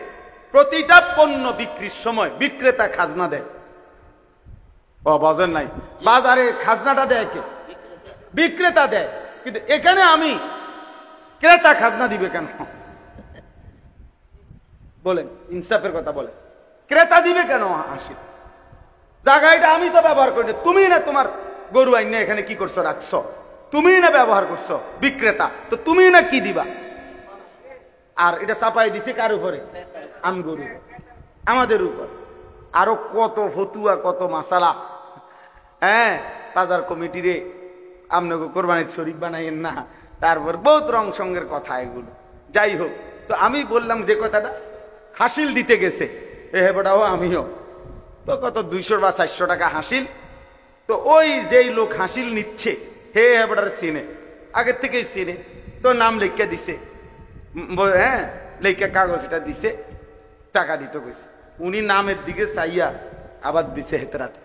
প্রতিটা পণ্য বিক্রির সময় বিক্রেতা খাজনা দেয়। ও বোঝেন নাই, বাজারে খাজনাটা দেয় কে? বিক্রেতা দেয়। কিন্তু এখানে আমি ক্রেতা খাজনা দিবে কেন? বলেন, ইনসাফের কথা বলেন, ক্রেতা দিবে কেন হাসিল? জায়গাটা আমি তো ব্যবহার করি, তুমি না তোমার গরু আইন এখানে কি করছো, রাখছো, তুমি না ব্যবহার করছো, বিক্রেতা তো তুমি না কি দিবা? আর এটা চাপাই দিছে কার উপরে? আমি গরু, আমাদের উপর। আরো কত ফতুয়া, কত মাসালা। হ্যাঁ, বাজার কমিটিরে আপনাকে কোরবানির শরীক বানাইয়েন না, তারপর বহুত রং সঙ্গের কথা এগুলো। যাই হোক, তো আমি বললাম যে কথাটা, হাসিল দিতে গেছে হেবটাও আমিও, তো কত 200 বা 400 টাকা হাসিল। তো ওই যেই লোক হাসিল নিচ্ছে হে হেবটার চিনে, আগের থেকেই চিনে, তো নাম লিখে দিছে, হ্যাঁ লিখে কাগজ এটা দিছে, টাকা দিতে গেছে। উনি নামের দিকে চাইয়া আবার দিছে হেতে রাতে,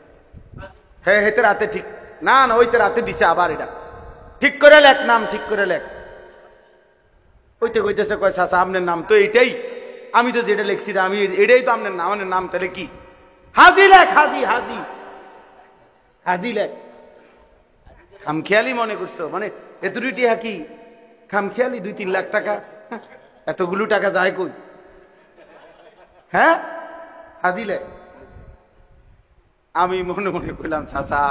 হ্যাঁ হেতে রাতে ঠিক না, না ওইতে রাতে দিছে আবার, এটা ঠিক করে লেখ, নাম ঠিক করে লেখ। ওইতে কইতেছে, কয় চাচা আপনার নাম তো এইটাই, আমি তো যেটা লিখছি আমি এটাই তো আপনার নাম, নাম তাহলে কি? হাজি লেখ, হাজি হাজি হাজি লেখ। খামখেয়ালি মনে করছো, মানে এতটি কি খামখেয়ালি? 2-3 লাখ টাকা, এতগুলো টাকা যায় কই? হ্যাঁ, হাজি লেখ। আমি মনে মনে কইলাম, চাচা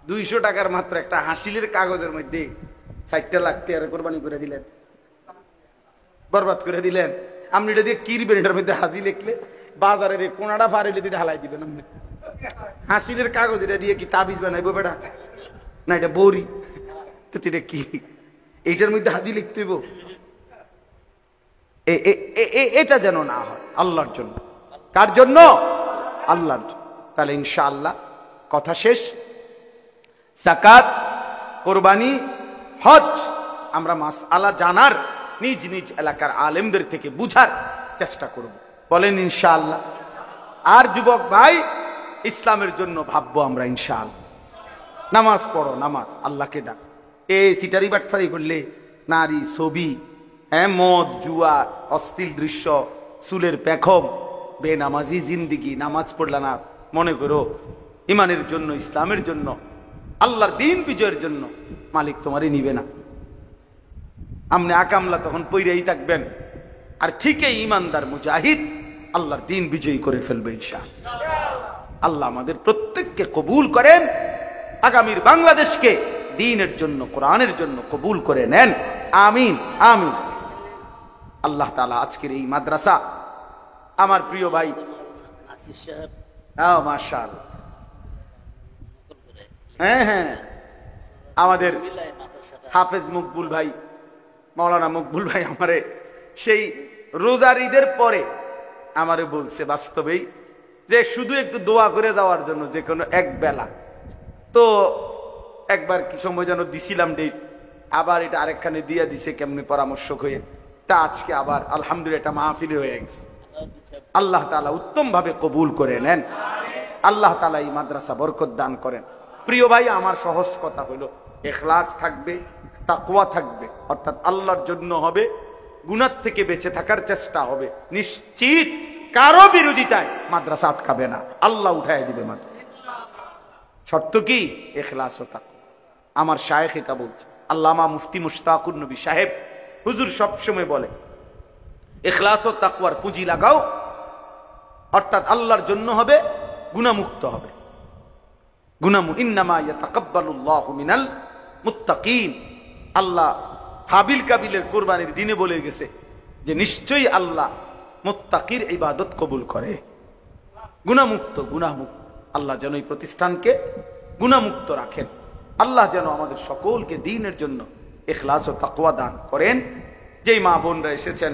200 টাকার মাত্র একটা হাসিলের কাগজের মধ্যে 4 লাখ টাকা কোরবানি করে দিলেন, বরবাদ করে দিলেন। আপনি এটা দিয়ে কিরবেন? এটার মধ্যে হাজি লিখলে বাজারের কোনাটা ফাড়িলে দুইটা হালাই দিবেন আপনি। হাসিলের কাগজ এটা দিয়ে কি তাবিজ বানাইবো বেটা? না এটা বৌরি, তো এটা কি? এইটার মধ্যে হাজি লিখতে হইব? এটা যেন না হয়, আল্লাহর জন্য। কার জন্য? আল্লাহর জন্য। তাহলে ইনশাআল্লাহ কথা শেষ। যাকাত, কোরবানি, হজ আমরা মাসআলা জানার, নিজ নিজ এলাকার আলেমদের থেকে বুঝার চেষ্টা করব, বলেন ইনশাআল্লাহ। আর যুবক ভাই, ইসলামের জন্য ভাববো আমরা ইনশাআল্লাহ। নামাজ পড়ো, নামাজ, আল্লাহকে ডাক। সিটারি বাটফারি করলে নারী, ছবি, হ্যাঁ মদ, জুয়া, অশ্লীল দৃশ্য, চুলের পেখম, বেনামাজি জিন্দিগি, নামাজ পড়লা না, মনে করো ইমানের জন্য, ইসলামের জন্য, আল্লাহর দিন বিজয়ের জন্য মালিক তোমারই নিবে না। আমনে আকামলা তখন পইরাই থাকবেন, আর ঠিকই ইমানদার মুজাহিদ আল্লাহর দিন বিজয়ী করে ফেলবে ইনশাআল্লাহ। আল্লাহ আমাদের প্রত্যেককে কবুল করেন, আগামীর বাংলাদেশকে দ্বীনের জন্য, কোরআনের জন্য কবুল করে নেন, আমিন আমিন। আল্লাহ তাআলা আজকের এই মাদ্রাসা, আমার প্রিয় ভাই, মাশাআল্লাহ, হ্যাঁ হ্যাঁ, আমাদের হাফেজ মকবুল ভাই, মাওলানা মকবুল ভাই আমারে সেই রোজার ঈদের পরে আমারে বলছে বাস্তবেই যে শুধু একটু দোয়া করে যাওয়ার জন্য, যে কোনো এক বেলা। তো একবার কি সময় যেন দিছিলাম ডেট, আবার এটা আরেকখানে দিয়া দিছে কেমনি পরামর্শক হয়ে, তা আজকে আবার আলহামদুলিল্লাহ এটা মাহফিলে হয়ে গেছে। আল্লাহ তাআলা উত্তম ভাবে কবুল করে নেন, আল্লাহ তাআলা এই মাদ্রাসা বরকত দান করেন। প্রিয় ভাই, আমার সহজ কথা হলো, ইখলাস থাকবে, তাকওয়া থাকবে, অর্থাৎ আল্লাহর জন্য হবে, গুনাহ থেকে বেঁচে থাকার চেষ্টা হবে, নিশ্চিত কারো বিরোধিতায় মাদ্রাসা আটকাবে না, আল্লাহ উঠায় দিবে মাদ্রাসা। শর্ত কি? ইখলাস ও তাকওয়া। আমার শায়েখ এটা বলছে, আল্লামা মুফতি মুশতাকুর নবী সাহেব হুজুর সবসময় বলে, ইখলাস ও তাকওয়ার পুঁজি লাগাও, অর্থাৎ আল্লাহর জন্য হবে, গুনাহমুক্ত হবে। ইন্নামা ইয়াতাকাব্বালুল্লাহু মিনাল মুত্তাকিন। আল্লাহ হাবিল কাবিলের কোরবানির দিনে বলে গেছে যে নিশ্চয়ই আল্লাহ মুত্তাকির ইবাদত কবুল করে। গুনাহমুক্ত, গুনাহমুক্ত। আল্লাহ যেন এই প্রতিষ্ঠানকে গুনাহমুক্ত রাখেন, আল্লাহ যেন আমাদের সকলকে দ্বীনের জন্য ইখলাস ও তাকওয়া দান করেন। যেই মা বোনরা এসেছেন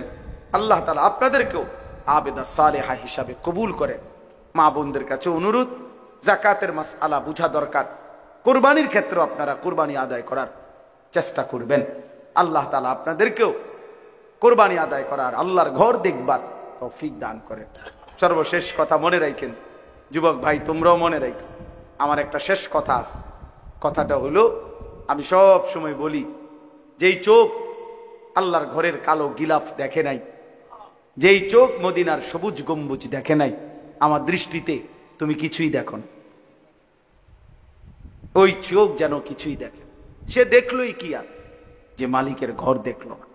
আল্লাহ তাআলা আপনাদেরকেও আবেদা সালেহা হিসাবে কবুল করেন। মা বোনদের কাছে অনুরোধ, যাকাতের মাসআলা বুঝা দরকার। কুরবানির ক্ষেত্রে আপনারা কুরবানি আদায় করার চেষ্টা করবেন। আল্লাহ তাআলা আপনাদেরকেও কুরবানি আদায় করার, আল্লাহর ঘর দেখবার তৌফিক দান করেন। সর্বশেষ কথা মনে রাখেন, যুবক ভাই তোমরাও মনে রাখো, আমার একটা শেষ কথা আছে। কথাটা হলো, আমি সব সময় বলি, যেই চোখ আল্লাহর ঘরের কালো গিলাফ দেখে নাই, যেই চোখ মদিনার সবুজ গম্বুজ দেখে নাই, আমার দৃষ্টিতে তুমি কিছুই দেখো না। ওই চোখ যেন কিছুই দেখে, সে দেখলোই কি আর, যে মালিকের ঘর দেখলো না।